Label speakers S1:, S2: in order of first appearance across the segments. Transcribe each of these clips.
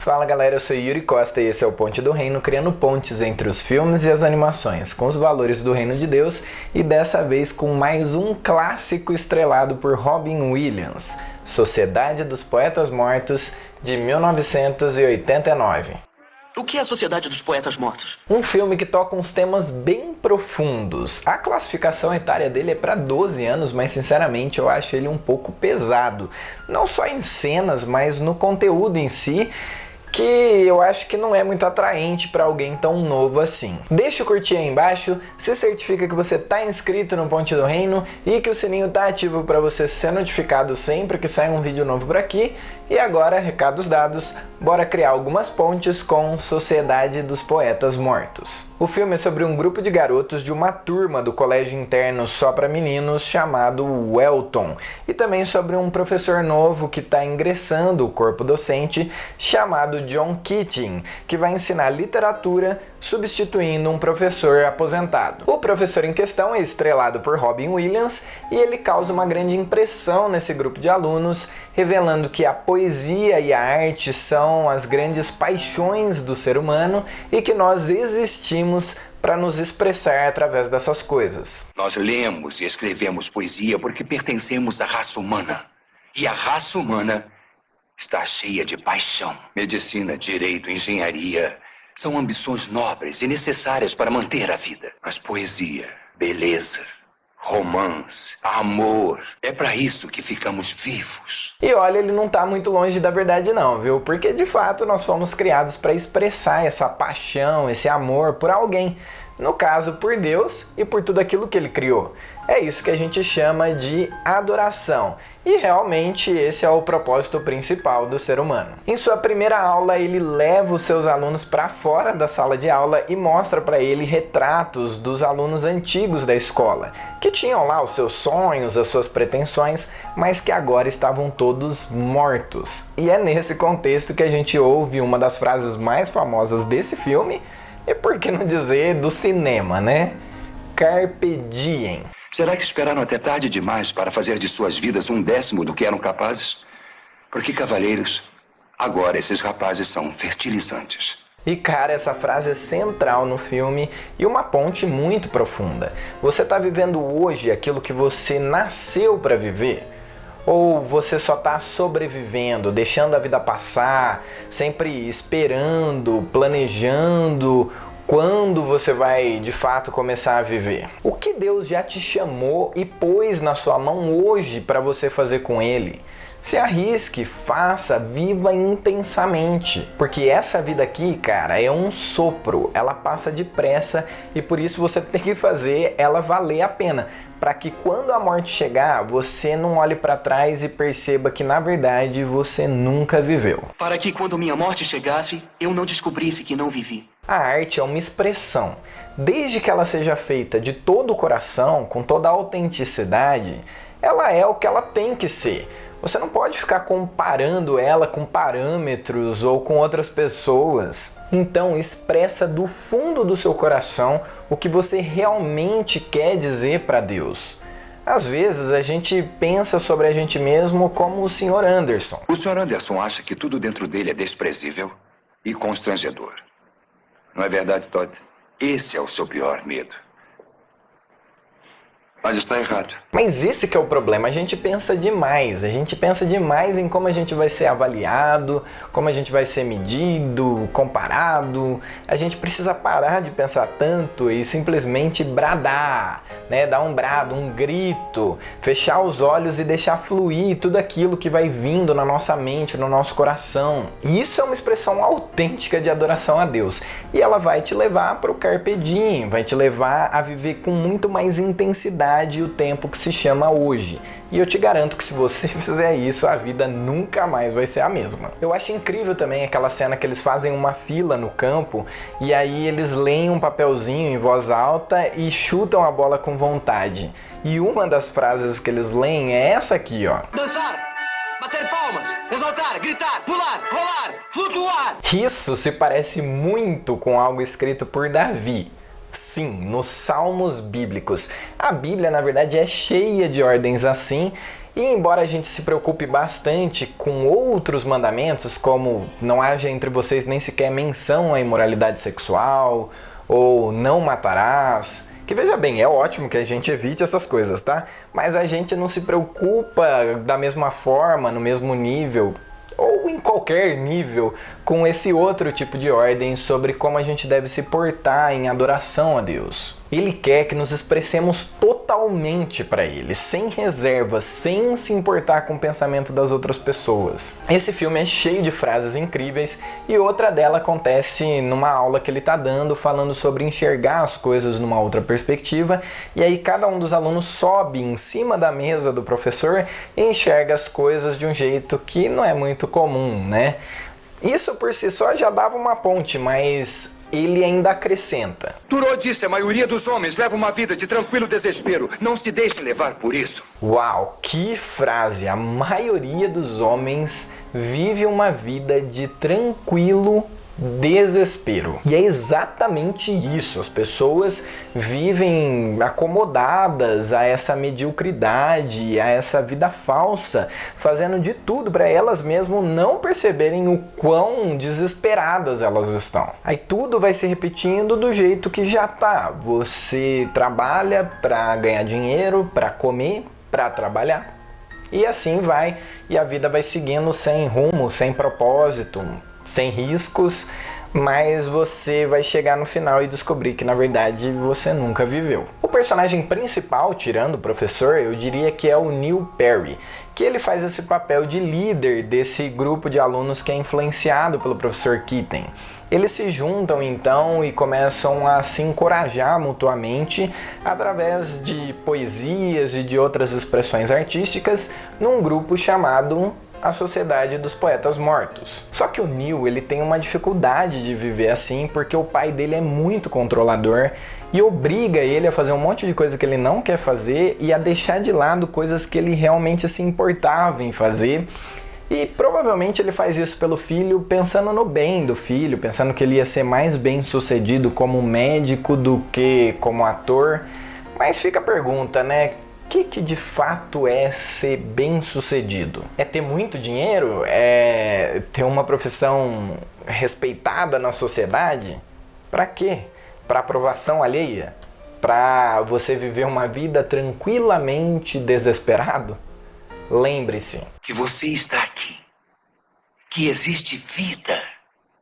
S1: Fala galera, eu sou Yuri Costa e esse é o Ponte do Reino, criando pontes entre os filmes e as animações, com os valores do Reino de Deus e dessa vez com mais um clássico estrelado por Robin Williams, Sociedade dos Poetas Mortos, de 1989.
S2: O que é a Sociedade dos Poetas Mortos?
S1: Um filme que toca uns temas bem profundos. A classificação etária dele é para 12 anos, mas sinceramente eu acho ele um pouco pesado. Não só em cenas, mas no conteúdo em si, que eu acho que não é muito atraente para alguém tão novo assim. Deixa o curtir aí embaixo, se certifica que você está inscrito no Ponte do Reino e que o sininho está ativo para você ser notificado sempre que sai um vídeo novo por aqui. E agora, recados dados, bora criar algumas pontes com Sociedade dos Poetas Mortos. O filme é sobre um grupo de garotos de uma turma do colégio interno só para meninos chamado Welton, e também sobre um professor novo que está ingressando o corpo docente chamado John Keating, que vai ensinar literatura substituindo um professor aposentado. O professor em questão é estrelado por Robin Williams e ele causa uma grande impressão nesse grupo de alunos, revelando que a poesia e a arte são as grandes paixões do ser humano e que nós existimos para nos expressar através dessas coisas.
S3: Nós lemos e escrevemos poesia porque pertencemos à raça humana. E a raça humana está cheia de paixão. Medicina, direito, engenharia são ambições nobres e necessárias para manter a vida. Mas poesia, beleza, romance, amor, é para isso que ficamos vivos.
S1: E olha, ele não tá muito longe da verdade não, viu? Porque de fato nós fomos criados para expressar essa paixão, esse amor por alguém. No caso, por Deus e por tudo aquilo que ele criou. É isso que a gente chama de adoração. E realmente esse é o propósito principal do ser humano. Em sua primeira aula, ele leva os seus alunos para fora da sala de aula e mostra para ele retratos dos alunos antigos da escola, que tinham lá os seus sonhos, as suas pretensões, mas que agora estavam todos mortos. E é nesse contexto que a gente ouve uma das frases mais famosas desse filme, e por que não dizer do cinema, né? Carpe diem.
S3: Será que esperaram até tarde demais para fazer de suas vidas 1/10 do que eram capazes? Porque, cavalheiros, agora esses rapazes são fertilizantes.
S1: E cara, essa frase é central no filme e uma ponte muito profunda. Você está vivendo hoje aquilo que você nasceu para viver? Ou você só está sobrevivendo, deixando a vida passar, sempre esperando, planejando quando você vai de fato começar a viver? O que Deus já te chamou e pôs na sua mão hoje para você fazer com ele? Se arrisque, faça, viva intensamente. Porque essa vida aqui, cara, é um sopro, ela passa depressa e por isso você tem que fazer ela valer a pena. Para que quando a morte chegar, você não olhe para trás e perceba que na verdade você nunca viveu.
S2: Para que quando minha morte chegasse, eu não descobrisse que não vivi.
S1: A arte é uma expressão. Desde que ela seja feita de todo o coração, com toda a autenticidade, ela é o que ela tem que ser. Você não pode ficar comparando ela com parâmetros ou com outras pessoas. Então, expressa do fundo do seu coração o que você realmente quer dizer para Deus. Às vezes, a gente pensa sobre a gente mesmo como o Sr. Anderson.
S3: O Sr. Anderson acha que tudo dentro dele é desprezível e constrangedor. Não é verdade, Todd? Esse é o seu pior medo. Mas está errado.
S1: Mas esse que é o problema, a gente pensa demais em como a gente vai ser avaliado, como a gente vai ser medido, comparado. A gente precisa parar de pensar tanto e simplesmente bradar, né? Dar um brado, um grito, fechar os olhos e deixar fluir tudo aquilo que vai vindo na nossa mente, no nosso coração. E isso é uma expressão autêntica de adoração a Deus. E ela vai te levar para o Carpe Diem, vai te levar a viver com muito mais intensidade o tempo que se chama hoje. E eu te garanto que se você fizer isso, a vida nunca mais vai ser a mesma. Eu acho incrível também aquela cena que eles fazem uma fila no campo e aí eles leem um papelzinho em voz alta e chutam a bola com vontade. E uma das frases que eles leem é essa aqui, ó.
S2: Dançar, bater palmas, exaltar, gritar, pular, rolar, flutuar.
S1: Isso se parece muito com algo escrito por Davi. Sim, nos salmos bíblicos. A Bíblia, na verdade, é cheia de ordens assim E embora a gente se preocupe bastante com outros mandamentos, como não haja entre vocês nem sequer menção à imoralidade sexual, ou não matarás, que veja bem, é ótimo que a gente evite essas coisas, tá? Mas a gente não se preocupa da mesma forma, no mesmo nível, ou em qualquer nível, com esse outro tipo de ordem sobre como a gente deve se portar em adoração a Deus. Ele quer que nos expressemos totalmente para Ele, sem reservas, sem se importar com o pensamento das outras pessoas. Esse filme é cheio de frases incríveis e outra delas acontece numa aula que ele está dando, falando sobre enxergar as coisas numa outra perspectiva, e aí cada um dos alunos sobe em cima da mesa do professor e enxerga as coisas de um jeito que não é muito comum, né? Isso por si só já dava uma ponte, mas ele ainda acrescenta.
S3: Thoreau disse: a maioria dos homens leva uma vida de tranquilo desespero. Não se deixem levar por isso.
S1: Uau, que frase! A maioria dos homens vive uma vida de tranquilo desespero. E é exatamente isso. As pessoas vivem acomodadas a essa mediocridade, a essa vida falsa, fazendo de tudo para elas mesmas não perceberem o quão desesperadas elas estão. Aí tudo vai se repetindo do jeito que já tá. Você trabalha para ganhar dinheiro, para comer, para trabalhar. E assim vai, e a vida vai seguindo sem rumo, sem propósito, sem riscos, mas você vai chegar no final e descobrir que na verdade você nunca viveu. O personagem principal, tirando o professor, eu diria que é o Neil Perry, que ele faz esse papel de líder desse grupo de alunos que é influenciado pelo professor Keating. Eles se juntam então e começam a se encorajar mutuamente através de poesias e de outras expressões artísticas num grupo chamado a Sociedade dos Poetas Mortos. Só que o Neil, ele tem uma dificuldade de viver assim porque o pai dele é muito controlador e obriga ele a fazer um monte de coisa que ele não quer fazer e a deixar de lado coisas que ele realmente se importava em fazer. E provavelmente ele faz isso pelo filho, pensando no bem do filho, pensando que ele ia ser mais bem sucedido como médico do que como ator. Mas fica a pergunta, né? O que de fato é ser bem-sucedido? É ter muito dinheiro? É ter uma profissão respeitada na sociedade? Pra quê? Pra aprovação alheia? Pra você viver uma vida tranquilamente desesperado? Lembre-se
S3: que você está aqui, que existe vida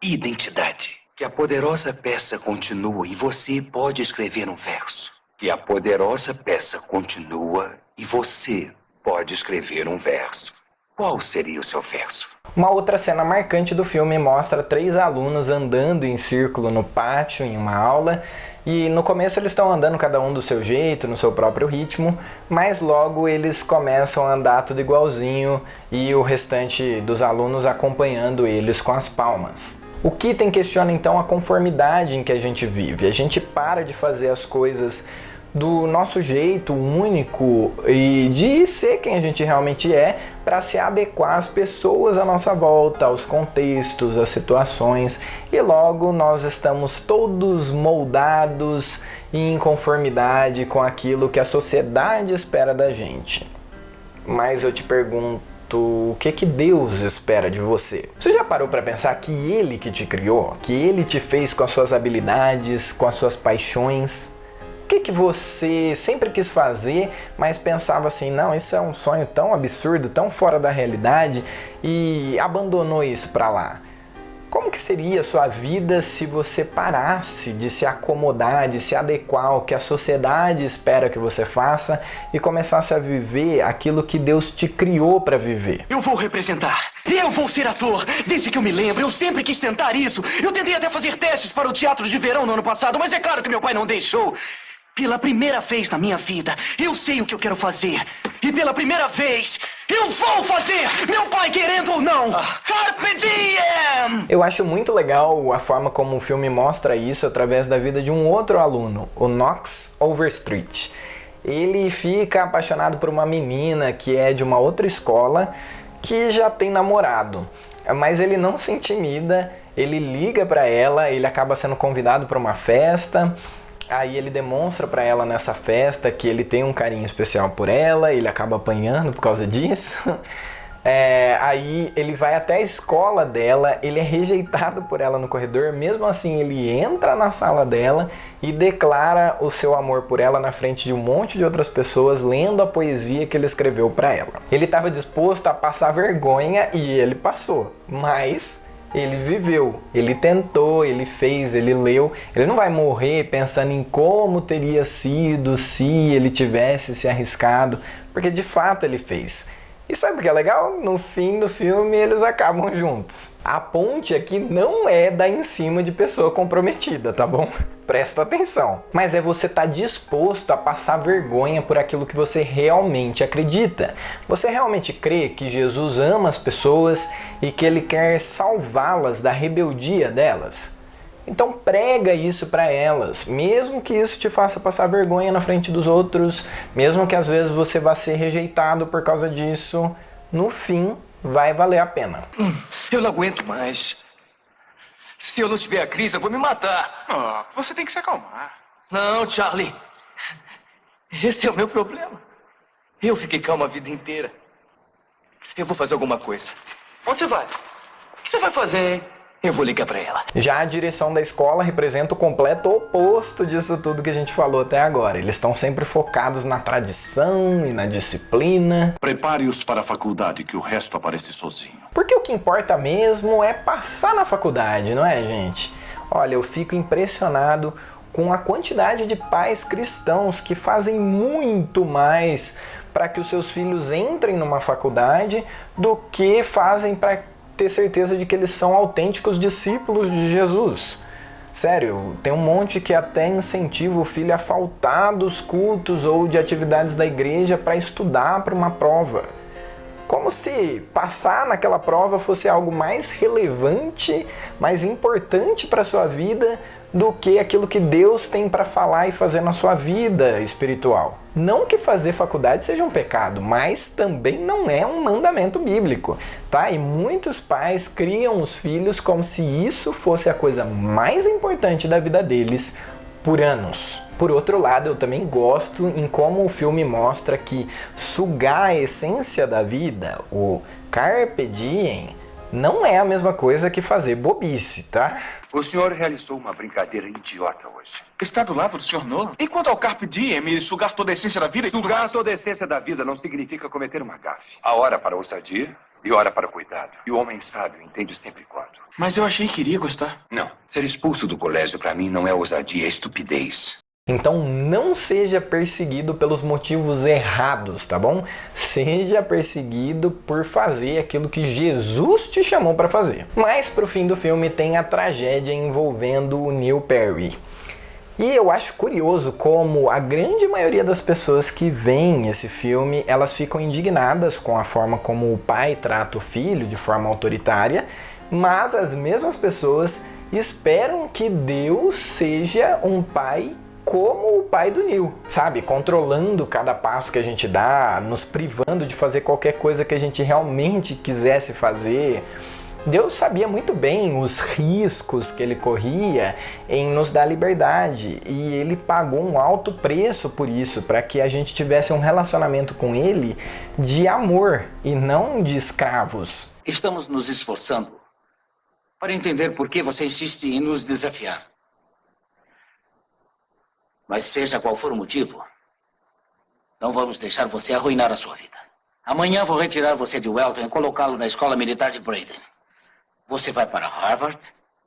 S3: e identidade, que a poderosa peça continua e você pode escrever um verso. Que a poderosa peça continua e você pode escrever um verso. Qual seria o seu verso?
S1: Uma outra cena marcante do filme mostra 3 alunos andando em círculo no pátio em uma aula, e no começo eles estão andando cada um do seu jeito, no seu próprio ritmo, mas logo eles começam a andar tudo igualzinho e o restante dos alunos acompanhando eles com as palmas. O Keating questiona então a conformidade em que a gente vive. A gente para de fazer as coisas do nosso jeito único e de ser quem a gente realmente é para se adequar às pessoas à nossa volta, aos contextos, às situações, e logo nós estamos todos moldados e em conformidade com aquilo que a sociedade espera da gente. Mas eu te pergunto, o que Deus espera de você? Você já parou para pensar que Ele que te criou, que Ele te fez com as suas habilidades, com as suas paixões? O que você sempre quis fazer, mas pensava assim, não, isso é um sonho tão absurdo, tão fora da realidade, e abandonou isso para lá? Como que seria a sua vida se você parasse de se acomodar, de se adequar ao que a sociedade espera que você faça e começasse a viver aquilo que Deus te criou para viver?
S2: Eu vou representar. Eu vou ser ator. Desde que eu me lembro, eu sempre quis tentar isso. Eu tentei até fazer testes para o teatro de verão no ano passado, mas é claro que meu pai não deixou. Pela primeira vez na minha vida, eu sei o que eu quero fazer. E pela primeira vez, eu vou fazer! Meu pai querendo ou não! Carpe diem!
S1: Eu acho muito legal a forma como o filme mostra isso através da vida de um outro aluno, o Knox Overstreet. Ele fica apaixonado por uma menina que é de uma outra escola que já tem namorado. Mas ele não se intimida, ele liga para ela, ele acaba sendo convidado para uma festa. Aí ele demonstra pra ela nessa festa que ele tem um carinho especial por ela, ele acaba apanhando por causa disso. Aí ele vai até a escola dela, ele é rejeitado por ela no corredor, mesmo assim ele entra na sala dela e declara o seu amor por ela na frente de um monte de outras pessoas, lendo a poesia que ele escreveu para ela. Ele estava disposto a passar vergonha e ele passou, mas ele viveu, ele tentou, ele fez, ele leu. Ele não vai morrer pensando em como teria sido se ele tivesse se arriscado, porque de fato ele fez. E sabe o que é legal? No fim do filme eles acabam juntos. A ponte aqui não é dar em cima de pessoa comprometida, tá bom? Presta atenção. Mas é você estar disposto a passar vergonha por aquilo que você realmente acredita. Você realmente crê que Jesus ama as pessoas e que ele quer salvá-las da rebeldia delas? Então prega isso para elas, mesmo que isso te faça passar vergonha na frente dos outros, mesmo que às vezes você vá ser rejeitado por causa disso, no fim vai valer a pena.
S2: Eu não aguento mais. Se eu não tiver a crise, eu vou me matar.
S4: Você tem que se acalmar.
S2: Não, Charlie. Esse é o meu problema. Eu fiquei calmo a vida inteira. Eu vou fazer alguma coisa. Onde você vai? O que você vai fazer, hein? Eu vou ligar pra ela.
S1: Já a direção da escola representa o completo oposto disso tudo que a gente falou até agora. Eles estão sempre focados na tradição e na disciplina.
S4: Prepare-os para a faculdade, que o resto aparece sozinho.
S1: Porque o que importa mesmo é passar na faculdade, não é, gente? Olha, eu fico impressionado com a quantidade de pais cristãos que fazem muito mais para que os seus filhos entrem numa faculdade do que fazem para ter certeza de que eles são autênticos discípulos de Jesus. Sério, tem um monte que até incentiva o filho a faltar dos cultos ou de atividades da igreja para estudar para uma prova. Como se passar naquela prova fosse algo mais relevante, mais importante para a sua vida do que aquilo que Deus tem para falar e fazer na sua vida espiritual. Não que fazer faculdade seja um pecado, mas também não é um mandamento bíblico, tá? E muitos pais criam os filhos como se isso fosse a coisa mais importante da vida deles por anos. Por outro lado, eu também gosto em como o filme mostra que sugar a essência da vida, o carpe diem, não é a mesma coisa que fazer bobice, tá?
S3: O senhor realizou uma brincadeira idiota hoje.
S4: Está do lado do Sr. Nolan? E quanto ao Carpe Diem e sugar toda a essência da vida?
S3: Sugar toda a essência da vida não significa cometer uma gafe. Há hora para ousadia e hora para cuidado. E o homem sábio entende sempre quando.
S4: Mas eu achei que iria gostar.
S3: Não. Ser expulso do colégio para mim não é ousadia, é estupidez.
S1: Então não seja perseguido pelos motivos errados, tá bom? Seja perseguido por fazer aquilo que Jesus te chamou para fazer. Mas pro fim do filme tem a tragédia envolvendo o Neil Perry. E eu acho curioso como a grande maioria das pessoas que veem esse filme, elas ficam indignadas com a forma como o pai trata o filho de forma autoritária, mas as mesmas pessoas esperam que Deus seja um pai como o pai do Neil, sabe? Controlando cada passo que a gente dá, nos privando de fazer qualquer coisa que a gente realmente quisesse fazer. Deus sabia muito bem os riscos que ele corria em nos dar liberdade e ele pagou um alto preço por isso, para que a gente tivesse um relacionamento com ele de amor e não de escravos.
S5: Estamos nos esforçando para entender por que você insiste em nos desafiar. Mas seja qual for o motivo, não vamos deixar você arruinar a sua vida. Amanhã vou retirar você de Welton e colocá-lo na escola militar de Braden. Você vai para Harvard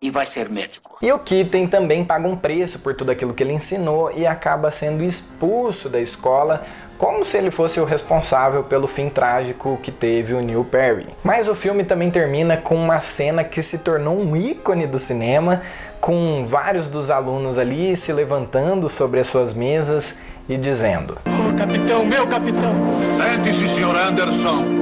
S5: e vai ser médico.
S1: E o Kitten também paga um preço por tudo aquilo que ele ensinou e acaba sendo expulso da escola, como se ele fosse o responsável pelo fim trágico que teve o Neil Perry. Mas o filme também termina com uma cena que se tornou um ícone do cinema, com vários dos alunos ali se levantando sobre as suas mesas e dizendo:
S4: Oh, capitão, meu capitão!
S6: Sente-se, Sr. Anderson.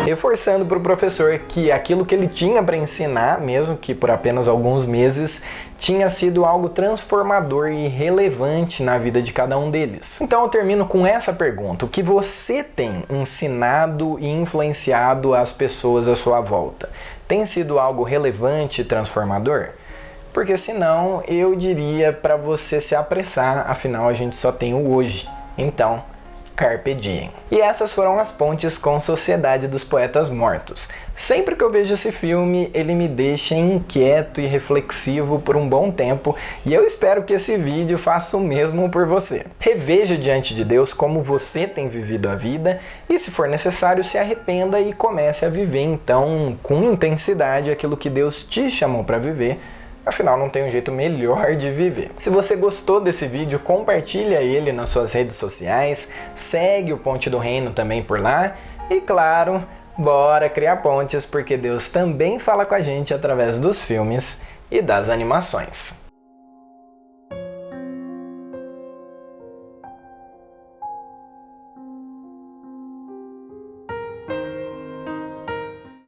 S1: Eu reforçando para o professor que aquilo que ele tinha para ensinar, mesmo que por apenas alguns meses, tinha sido algo transformador e relevante na vida de cada um deles. Então eu termino com essa pergunta: o que você tem ensinado e influenciado as pessoas à sua volta? Tem sido algo relevante e transformador? Porque senão eu diria para você se apressar, afinal a gente só tem o hoje. Então, carpe diem. E essas foram as pontes com Sociedade dos Poetas Mortos. Sempre que eu vejo esse filme, ele me deixa inquieto e reflexivo por um bom tempo, e eu espero que esse vídeo faça o mesmo por você. Reveja diante de Deus como você tem vivido a vida, e se for necessário, se arrependa e comece a viver então com intensidade aquilo que Deus te chamou para viver. Afinal, não tem um jeito melhor de viver. Se você gostou desse vídeo, compartilha ele nas suas redes sociais, segue o Ponte do Reino também por lá e, claro, bora criar pontes, porque Deus também fala com a gente através dos filmes e das animações.